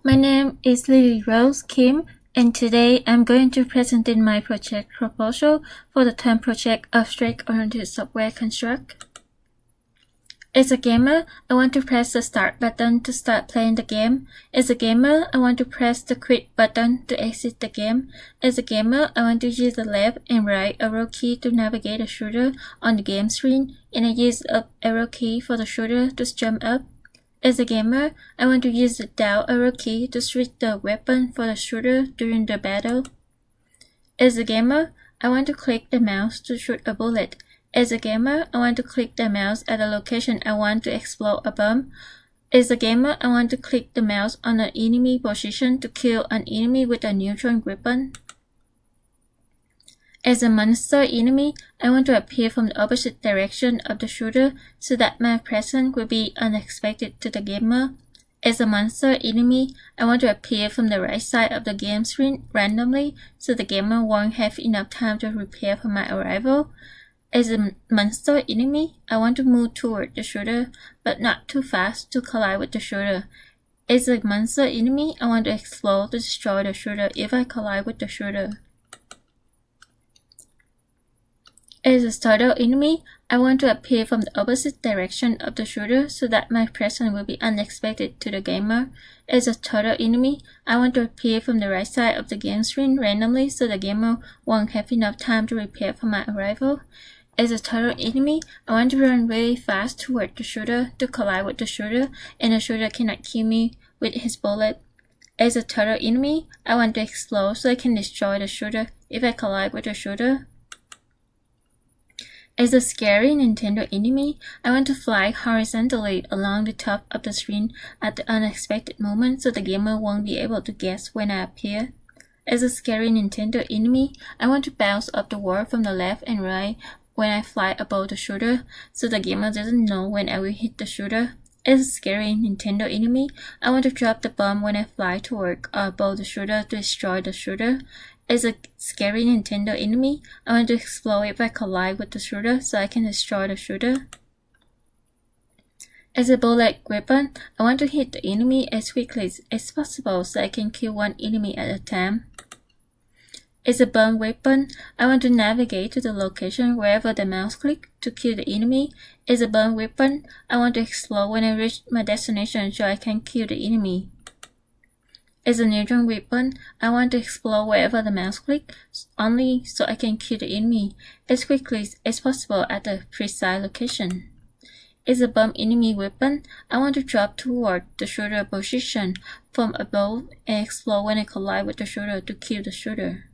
My name is LilyRose Kim, and today I'm going to present in my project proposal for the term project Object-Oriented Software Construct. As a gamer, I want to press the Start button to start playing the game. As a gamer, I want to press the Quit button to exit the game. As a gamer, I want to use the left and right arrow key to navigate the shooter on the game screen, and I use the up arrow key for the shooter to jump up. As a gamer, I want to use the down arrow key to switch the weapon for the shooter during the battle. As a gamer, I want to click the mouse to shoot a bullet. As a gamer, I want to click the mouse at the location I want to explode a bomb. As a gamer, I want to click the mouse on an enemy position to kill an enemy with a neutron weapon. As a monster enemy, I want to appear from the opposite direction of the shooter so that my presence will be unexpected to the gamer. As a monster enemy, I want to appear from the right side of the game screen randomly so the gamer won't have enough time to prepare for my arrival. As a monster enemy, I want to move toward the shooter, but not too fast to collide with the shooter. As a monster enemy, I want to explode to destroy the shooter if I collide with the shooter. As a startle enemy, I want to appear from the opposite direction of the shooter so that my presence will be unexpected to the gamer. As a turtle enemy, I want to appear from the right side of the game screen randomly so the gamer won't have enough time to prepare for my arrival. As a turtle enemy, I want to run really fast toward the shooter to collide with the shooter, and the shooter cannot kill me with his bullet. As a turtle enemy, I want to explode so I can destroy the shooter if I collide with the shooter. As a scary Nintendo enemy, I want to fly horizontally along the top of the screen at the unexpected moment so the gamer won't be able to guess when I appear. As a scary Nintendo enemy, I want to bounce off the wall from the left and right when I fly above the shooter so the gamer doesn't know when I will hit the shooter. As a scary Nintendo enemy, I want to drop the bomb when I fly toward or above the shooter to destroy the shooter. As a scary Nintendo enemy, I want to explode if I collide with the shooter so I can destroy the shooter. As a bullet weapon, I want to hit the enemy as quickly as possible so I can kill one enemy at a time. As a bomb weapon, I want to navigate to the location wherever the mouse clicks to kill the enemy. As a bomb weapon, I want to explode when I reach my destination so I can kill the enemy. As a neutron weapon, I want to explode wherever the mouse clicks, only so I can kill the enemy as quickly as possible at the precise location. As a bomb enemy weapon, I want to drop toward the shooter position from above and explode when I collide with the shooter to kill the shooter.